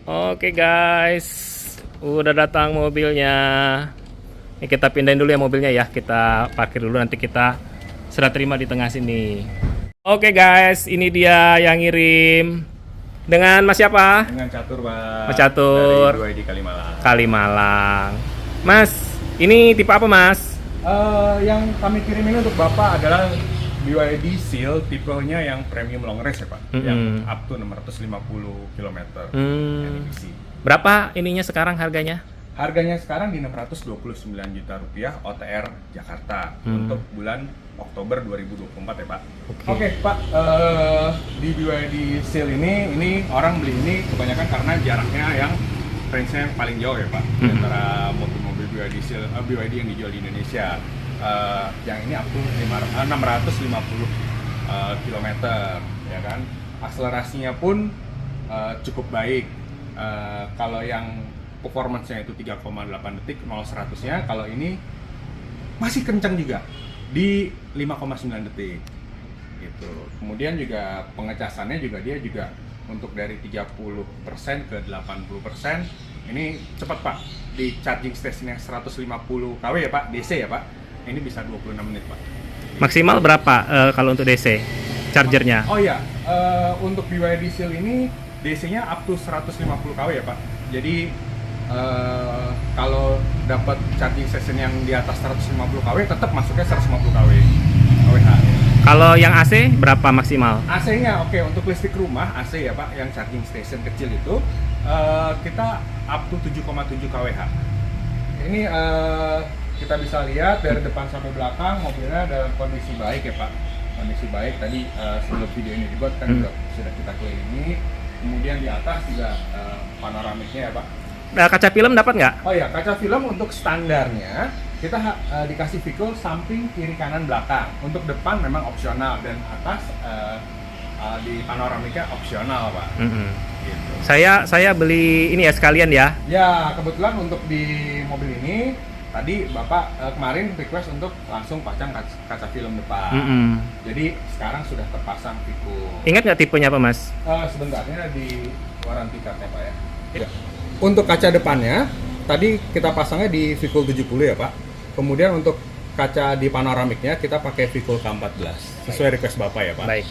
Oke guys, udah datang mobilnya. Ini kita pindahin dulu ya mobilnya ya. Kita parkir dulu, nanti kita serah terima di tengah sini. Oke guys, ini dia yang ngirim. Dengan Mas siapa? Dengan Catur, Pak. Mas Catur. Dari BYD Kalimalang. Kalimalang. Mas, ini tipe apa Mas? Yang kami kirim ini untuk Bapak adalah BYD Seal, tipenya yang premium long range ya Pak, yang up to 650 km NEDC. Berapa ininya sekarang harganya? Harganya sekarang di 629 juta rupiah OTR Jakarta untuk bulan Oktober 2024 ya Pak. Oke, Pak, di BYD Seal ini orang beli ini kebanyakan karena jaraknya yang range-nya yang paling jauh ya Pak, antara mobil-mobil BYD Seal, BYD yang dijual di Indonesia. Yang ini up to 650 km ya kan. Akselerasinya pun cukup baik. Kalau yang performance-nya itu 3,8 detik 0-100-nya, kalau ini masih kencang juga di 5,9 detik gitu. Kemudian juga pengecasannya juga dia juga untuk dari 30% ke 80% ini cepat Pak. Di charging station yang 150 kW ya Pak, DC ya Pak, ini bisa 26 menit Pak. Maksimal berapa kalau untuk DC chargernya? Oh iya, untuk BYD Seal ini DC-nya up to 150 kW ya Pak. Jadi kalau dapat charging station yang di atas 150 kW tetap masuknya 150 kWh. Kalau yang AC berapa maksimal? AC-nya oke, untuk listrik rumah AC ya Pak, yang charging station kecil itu kita up to 7,7 kWh. Ini kita bisa lihat dari depan sampai belakang mobilnya dalam kondisi baik ya Pak. Kondisi baik, tadi sebelum video ini dibuat kan juga sudah kita kelilingi. Kemudian di atas juga panoramiknya ya Pak. Kaca film dapat nggak? Oh ya, kaca film untuk standarnya kita dikasih pikul samping, kiri, kanan, belakang. Untuk depan memang opsional dan atas di panoramiknya opsional Pak. Gitu. Saya beli ini ya sekalian ya. Ya, kebetulan untuk di mobil ini tadi Bapak kemarin request untuk langsung pasang kaca film depan. Jadi sekarang sudah terpasang pikul. Ingat nggak tipenya apa Mas? Sebenarnya di warranty card-nya Pak ya. Ya. Untuk kaca depannya tadi kita pasangnya di Vikul 70 ya Pak. Kemudian untuk kaca di panoramiknya kita pakai Vikul K14 sesuai request Bapak ya Pak. Baik.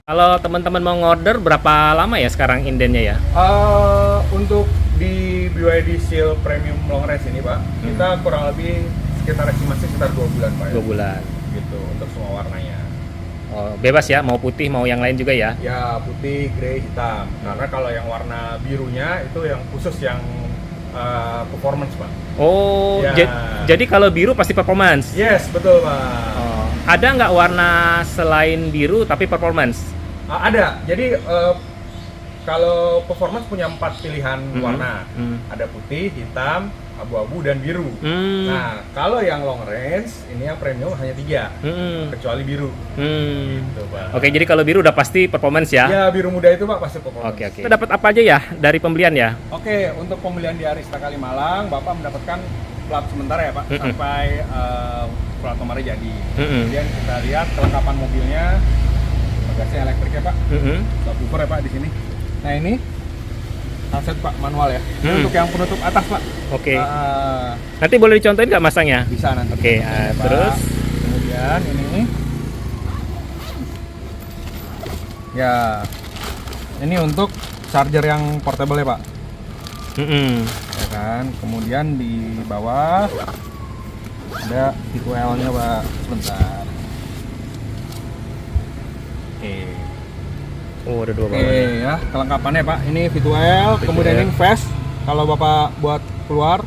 Kalau teman-teman mau ngorder berapa lama ya sekarang indennya ya? Untuk di BYD Seal Premium Long Range ini Pak, kita kurang lebih sekitar estimasi sekitar 2 bulan Pak ya. 2 bulan. Gitu untuk semua warnanya. Oh, bebas ya, mau putih mau yang lain juga ya? Ya, putih, grey, hitam. Karena kalau yang warna birunya itu yang khusus yang performance Pak. Oh, Ya. Jadi kalau biru pasti performance? Yes, betul Pak. Oh, ada nggak warna selain biru tapi performance? Ada. Jadi kalau performance punya 4 pilihan warna. Ada putih, hitam, abu-abu, dan biru. Nah, kalau yang long range ini yang premium hanya 3, kecuali biru. Gitu, Pak. Oke, jadi kalau biru udah pasti performance ya? Ya, biru muda itu Pak pasti performance. Oke. Kita dapat apa aja ya dari pembelian ya? Oke, untuk pembelian di Arista Kalimalang, Bapak mendapatkan plat sementara ya Pak, sampai plat nomornya jadi. Kemudian kita lihat kelengkapan mobilnya, bagasinya elektrik ya Pak, subwoofer ya Pak di sini. Nah ini handset Pak, manual ya. Ini untuk yang penutup atas Pak. Oke. Nanti boleh dicontohin nggak masangnya? Bisa nanti. Oke, terus kemudian ini. Ya, ini untuk charger yang portable ya Pak. Ya kan. Kemudian di bawah ada V2L-nya Pak. Sebentar. Oke. Oh, ada 2 bawah. Oke ya, kelengkapannya Pak. Ini V2L, kemudian ini fast kalau Bapak buat keluar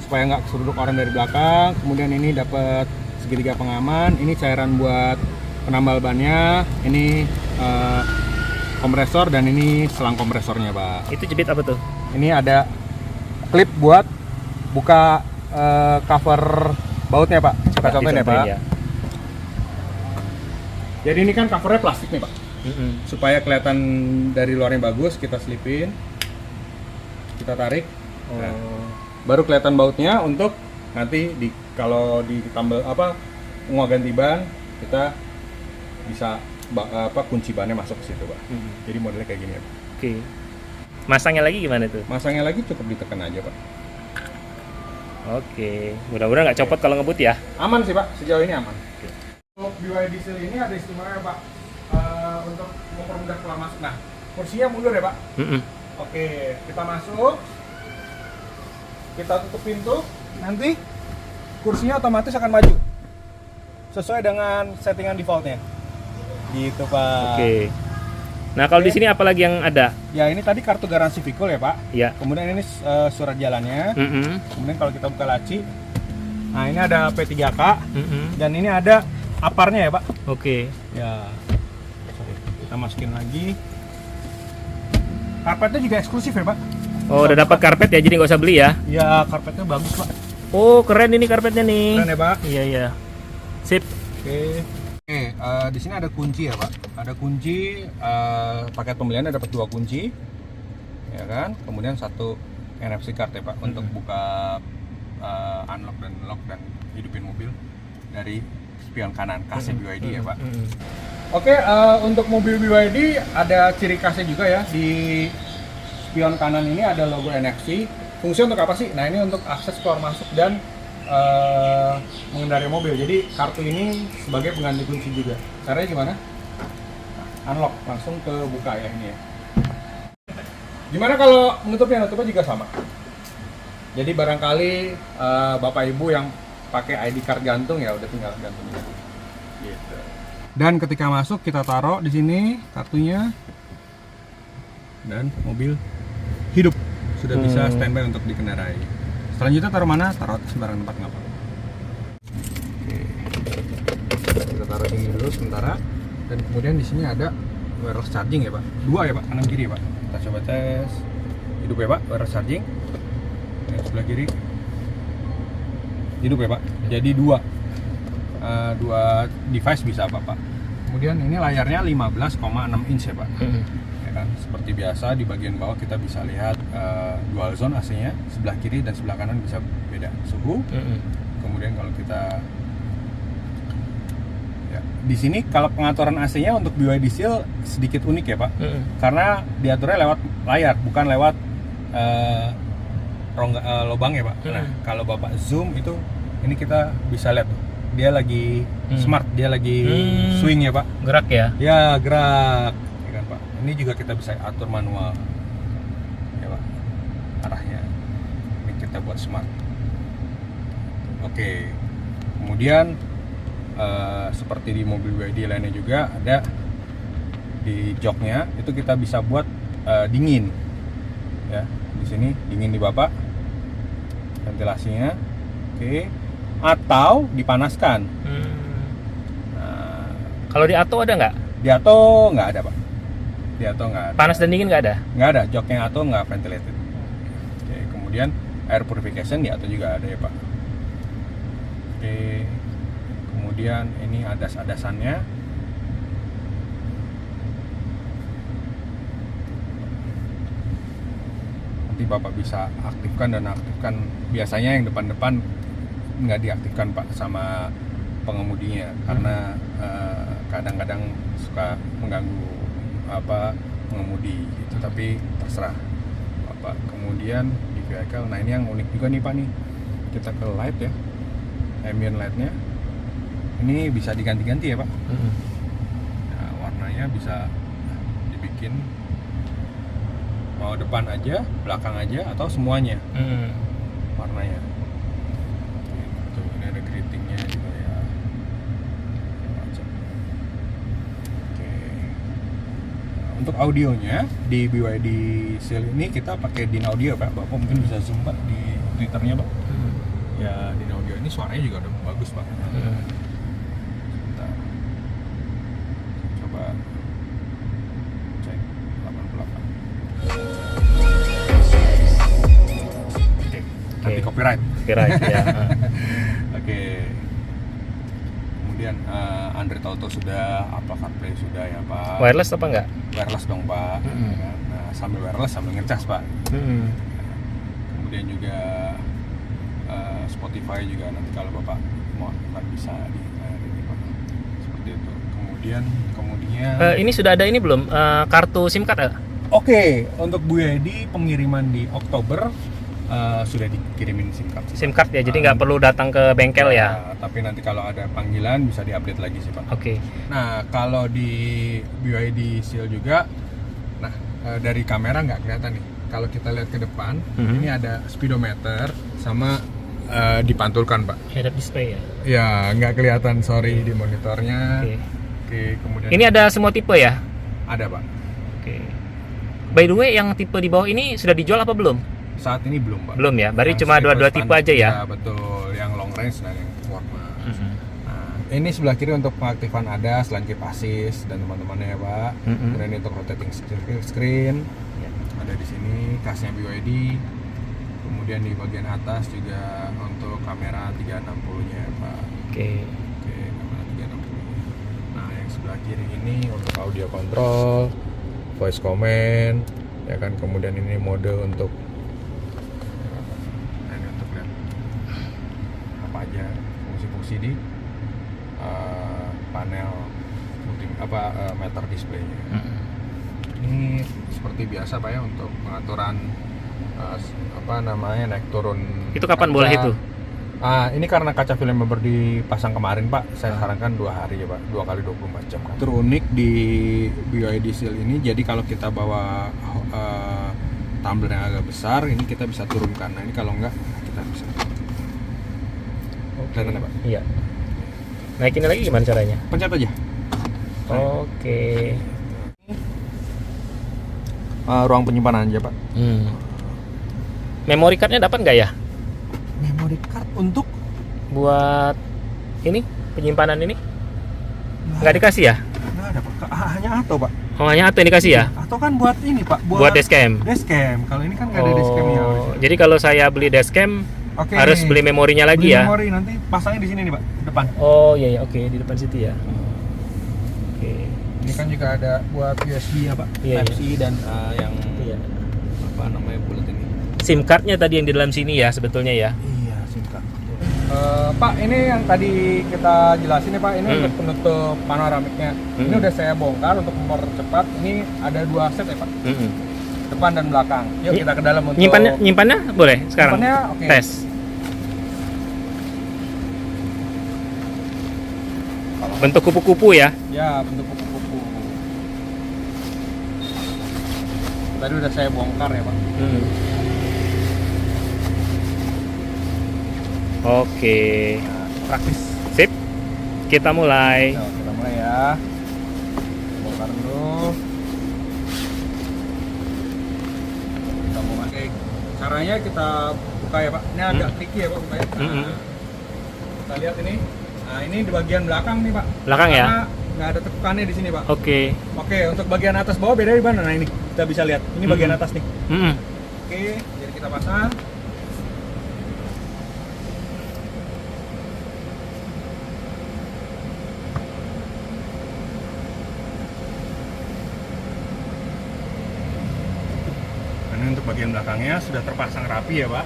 supaya nggak keseruduk orang dari belakang. Kemudian ini dapat segitiga pengaman. Ini cairan buat penambal bannya. Ini kompresor dan ini selang kompresornya Pak. Itu jepit apa tuh? Ini ada klip buat buka cover bautnya Pak. Kita contohin ya Pak. Ya. Jadi ini kan covernya plastik nih Pak. Supaya kelihatan dari luarnya bagus, kita selipin, kita tarik, baru kelihatan bautnya. Untuk nanti kalau ditambal mau ganti ban, kita bisa kunci bannya masuk ke situ Pak. Jadi modelnya kayak gini ya Pak. Oke. Masangnya lagi gimana tuh? Masangnya lagi cukup ditekan aja Pak. Oke, mudah-mudahan nggak copot kalau ngebut ya. Aman sih Pak, sejauh ini aman. Untuk BYD Seal ini ada istimewa Pak, untuk mempermudah keluar masuk. Nah, kursinya mundur ya Pak. Oke, kita masuk, kita tutup pintu, nanti kursinya otomatis akan maju sesuai dengan settingan defaultnya. Gitu Pak. Oke. Nah kalau di sini apa lagi yang ada? Ya ini tadi kartu garansi Vikul ya Pak. Ya. Kemudian ini surat jalannya. Mm-mm. Kemudian kalau kita buka laci, nah ini ada P3K. Mm-mm. Dan ini ada aparnya ya Pak. Oke. Ya. Sorry. Kita masukin lagi. Karpetnya juga eksklusif ya Pak. Oh udah dapat karpet ya, jadi nggak usah beli ya? Ya karpetnya bagus Pak. Oh keren ini karpetnya nih. Keren ya Pak. Iya iya. Sip. Oke. Di sini ada kunci ya Pak. Ada kunci, paket pembelian dapat 2 kunci, ya kan. Kemudian 1 NFC card ya Pak untuk buka unlock dan lock dan hidupin mobil dari spion kanan kasih BYD ya Pak. Oke, untuk mobil BYD ada ciri khasnya juga ya, di spion kanan ini ada logo NFC. Fungsi untuk apa sih? Nah ini untuk akses keluar masuk dan mengendarai mobil. Jadi kartu ini sebagai pengganti kunci juga. Caranya gimana? Nah, unlock langsung ke buka ya ini ya. Gimana kalau menutupnya? Nutupnya juga sama. Jadi barangkali bapak ibu yang pakai ID card gantung ya udah tinggal gantung gitu. Dan ketika masuk kita taruh di sini kartunya dan mobil hidup sudah bisa standby untuk dikendarai. Selanjutnya taruh mana? Taruh sembarang tempat nggak apa-apa. Kita taruh sini dulu sementara. Dan kemudian di sini ada wireless charging ya Pak. 2 ya Pak, kanan kiri ya Pak. Kita coba tes. Hidup ya Pak, wireless charging. Yang sebelah kiri. Hidup ya Pak. Jadi 2 device bisa Pak. Kemudian ini layarnya 15,6 inch ya Pak. Kan seperti biasa di bagian bawah kita bisa lihat dual zone AC-nya, sebelah kiri dan sebelah kanan bisa beda suhu. Kemudian kalau kita ya, di sini kalau pengaturan AC-nya untuk BYD Seal sedikit unik ya Pak, karena diaturnya lewat layar bukan lewat lubang ya Pak. Nah kalau Bapak zoom itu ini kita bisa lihat dia lagi smart, dia lagi swing ya Pak. Gerak ya? Ya gerak. Pak. Ini juga kita bisa atur manual ya Pak, arahnya ini kita buat smart. Oke, kemudian seperti di mobil BYD lainnya juga ada di joknya itu kita bisa buat dingin ya, di sini dingin di bapak ventilasinya. Oke, atau dipanaskan. Nah, kalau di Atto ada nggak? Di Atto nggak ada Pak. Di Atto nggak ada. Panas dan dingin nggak ada? Nggak ada, joknya Atto nggak ventilated. Oke, kemudian air purification di Atto juga ada ya Pak. Oke, kemudian ini adas-adasannya. Nanti Bapak bisa aktifkan dan aktifkan. Biasanya yang depan-depan nggak diaktifkan Pak sama pengemudinya karena kadang-kadang suka mengganggu pengemudi gitu, tapi terserah Bapak. Kemudian di vehicle, nah ini yang unik juga nih Pak nih, kita ke light ya, ambient lightnya ini bisa diganti-ganti ya Pak. Nah, warnanya bisa dibikin mau depan aja, belakang aja, atau semuanya warnanya gitu. Ini ada greetingnya juga ya. Untuk audionya di BYD Seal ini kita pakai DIN audio Pak. Bapak mungkin bisa zoom Pak di Twitternya Pak. Ya DIN audio ini suaranya juga udah bagus Pak. Sebentar. Coba cek 88. Oke. Nanti copyright. Copyright ya. Oke. Kemudian Android Auto sudah, Apple CarPlay sudah ya Pak. Wireless apa enggak? Wireless dong Pak. Nah, sambil wireless sambil ngecas Pak. Kemudian juga Spotify juga nanti kalau Bapak mau aktifkan bisa di ini Pak. Seperti itu. Kemudian ini sudah ada ini belum? Kartu SIM card ya? Oke, untuk Bu Edi pengiriman di Oktober sudah dikirimin SIM card. SIM card ya, jadi nggak perlu datang ke bengkel ya. Tapi nanti kalau ada panggilan bisa diupdate lagi sih Pak. Oke. Nah, kalau di BYD Seal juga, nah dari kamera nggak kelihatan nih. Kalau kita lihat ke depan, ini ada speedometer sama dipantulkan Pak. Head up display ya. Ya, nggak kelihatan, sorry, di monitornya. Oke, kemudian Ini ada semua tipe ya? ada Pak. Oke. By the way, yang tipe di bawah ini sudah dijual apa belum? Saat ini belum Pak. Belum ya, berarti Yang cuma dua Speed tipe aja ya? Ya betul, yang long range dan yang sport Mas. Nah, ini sebelah kiri untuk pengaktifan ADAS, landscape assist dan teman-temannya ya Pak. Kemudian ini untuk rotating screen, ada di sini kasnya BYD. Kemudian di bagian atas juga untuk kamera 360-nya ya Pak. Oke. Oke, kamera 360. Nah, yang sebelah kiri ini untuk audio control, voice command, ya kan. Kemudian ini mode untuk apa aja fungsi-fungsi di panel meter displaynya. Ini seperti biasa Pak ya untuk pengaturan naik turun. Itu kapan boleh itu? Ini karena kaca film bumper dipasang kemarin Pak, saya sarankan 2 hari ya Pak, 2 kali 24 jam. Terunik di BYD Seal ini, jadi kalau kita bawa tumbler yang agak besar, ini kita bisa turunkan. Nah ini kalau enggak, kita bisa. Kelihatan ya Pak? Iya. Naikinnya lagi gimana caranya? Pencet aja. Oke. Ruang penyimpanan aja Pak. Memory cardnya dapat nggak ya? Memory card untuk Buat ini penyimpanan ini? Nggak dikasih ya? nggak ada Pak, hanya atau Pak. Oh, hanya atau yang dikasih ya? Atau kan buat ini Pak, Buat dashcam. dashcam. Kalau ini kan nggak ada dashcamnya. Jadi kalau saya beli dashcam Oke. harus beli memorinya lagi Beli ya? memori nanti pasangnya di sini nih Pak, depan. Oh iya, oke, di depan situ ya. Oke. Ini kan juga ada buat USB ya Pak, Iya, Type C dan yang Iya. apa namanya bulat ini. SIM cardnya tadi yang di dalam sini ya sebetulnya ya? Iya, SIM card. Pak, ini yang tadi kita jelasin ya Pak, ini untuk penutup panoramiknya. Ini udah saya bongkar untuk mempercepat. Ini ada 2 set ya Pak, depan dan belakang. Yuk kita ke dalam untuk Nyimpannya boleh sekarang? Nyimpannya, oke. Tes. Bentuk kupu-kupu ya? Ya, bentuk kupu-kupu. Tadi udah saya bongkar ya Pak. Oke. Nah, praktis. Sip. Kita mulai. Nah, kita mulai ya. Bongkar dulu. Kita mau pakai. Caranya kita buka ya Pak. Ini agak tricky ya Pak bukanya. Nah, kita lihat ini. Nah, ini di bagian belakang nih Pak. Belakang ya? Karena nggak ada tekukannya di sini Pak. Oke. Oke, untuk bagian atas bawah beda di mana? Nah ini kita bisa lihat. Ini bagian atas nih. Oke, jadi kita pasang. Ini untuk bagian belakangnya sudah terpasang rapi ya Pak.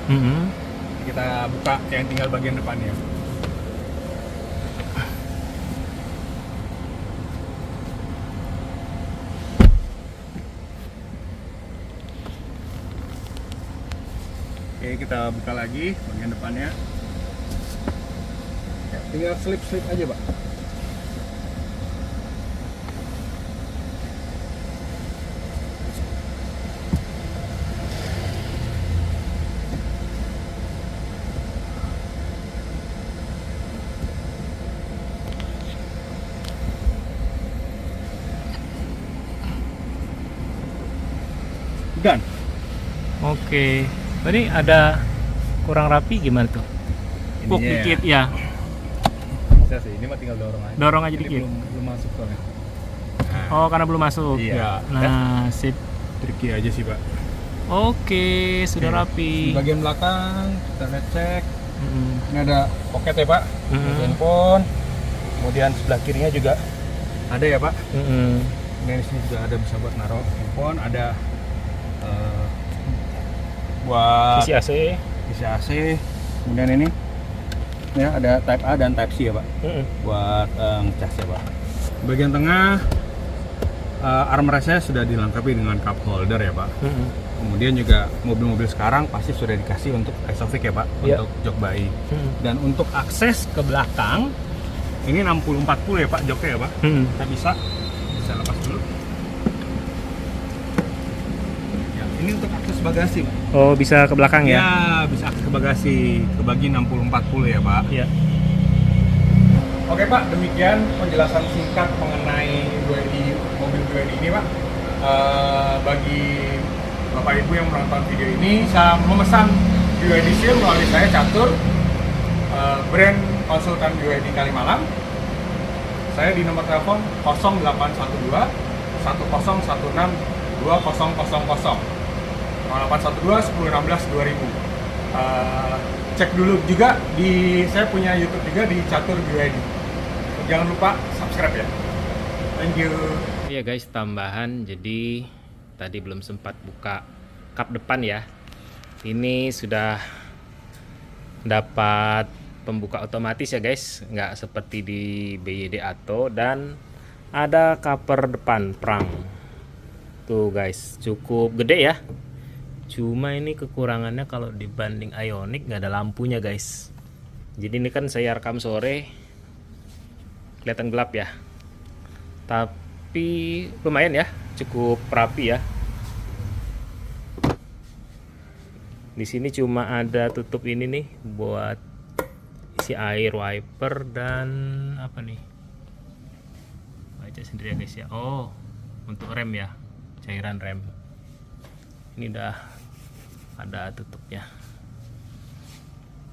Kita buka yang tinggal bagian depannya. Oke, kita buka lagi bagian depannya. Ya, tinggal slip aja Pak. Done. Oke. Tadi ada kurang rapi gimana tuh? Puk Ininya dikit ya. Bisa sih, ini mah tinggal dorong aja. Dorong aja Ini dikit. belum masuk soalnya. Oh, karena belum masuk. Iya. Nah, sip. Tricky aja sih Pak. Oke, sudah Di rapi. bagian belakang kita lihat cek. Mm. Ini ada pocket ya Pak, handphone. Kemudian sebelah kirinya juga ada ya Pak. Ini di sini juga ada bisa buat naruh handphone. Ada buat Isi AC. isi AC. Kemudian ini ya ada Type A dan Type C ya Pak. Buat ngecas ya Pak. Bagian tengah armrestnya sudah dilengkapi dengan cup holder ya Pak. Kemudian juga mobil-mobil sekarang pasti sudah dikasih untuk Isofix ya Pak, Iya. untuk jok bayi. Dan untuk akses ke belakang ini 60-40 ya Pak joknya ya Pak. Kita bisa lepas dulu. Ya, ini untuk akses bagasi Pak. Oh, bisa ke belakang ya? Ya, bisa akses ke bagasi kebagi 60-40 ya Pak. Iya. Oke Pak, demikian penjelasan singkat mengenai mobil BYD ini Pak. Bagi Bapak Ibu yang menonton video ini, bisa memesan BYD Seal melalui saya Catur, brand konsultan BYD Kalimalang. Saya di nomor telepon 0812 1016 2000, 0812 1016 2000. Cek dulu juga saya punya YouTube juga di Catur BYD. Jangan lupa subscribe ya. Thank you. Iya guys, tambahan, jadi tadi belum sempat buka kap depan ya. Ini sudah dapat pembuka otomatis ya guys, nggak seperti di BYD Atto, dan ada cover depan prang. Tuh guys, cukup gede ya. Cuma ini kekurangannya kalau dibanding Ioniq nggak ada lampunya guys. Jadi ini kan saya rekam sore, kelihatan gelap ya. Tapi lumayan ya, cukup rapi ya. Di sini cuma ada tutup ini nih buat isi air, wiper, dan apa nih? Baca sendiri ya guys ya. Oh, untuk rem ya, cairan rem. Ini udah ada tutupnya.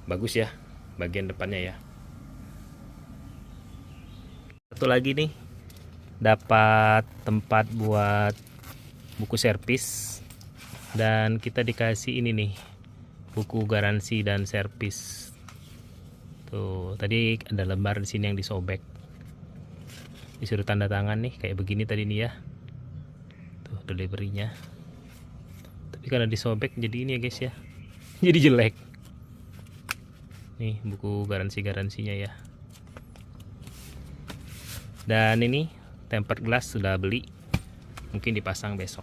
Bagus ya bagian depannya ya. Satu lagi nih, dapat tempat buat buku servis, dan kita dikasih ini nih, buku garansi dan servis. Tuh, tadi ada lembar di sini yang disobek. Disuruh tanda tangan nih kayak begini tadi nih ya. Tuh deliverynya. Tapi karena disobek jadi ini ya guys ya. Jadi jelek. Nih buku garansinya ya. Dan ini tempered glass sudah beli. Mungkin dipasang besok.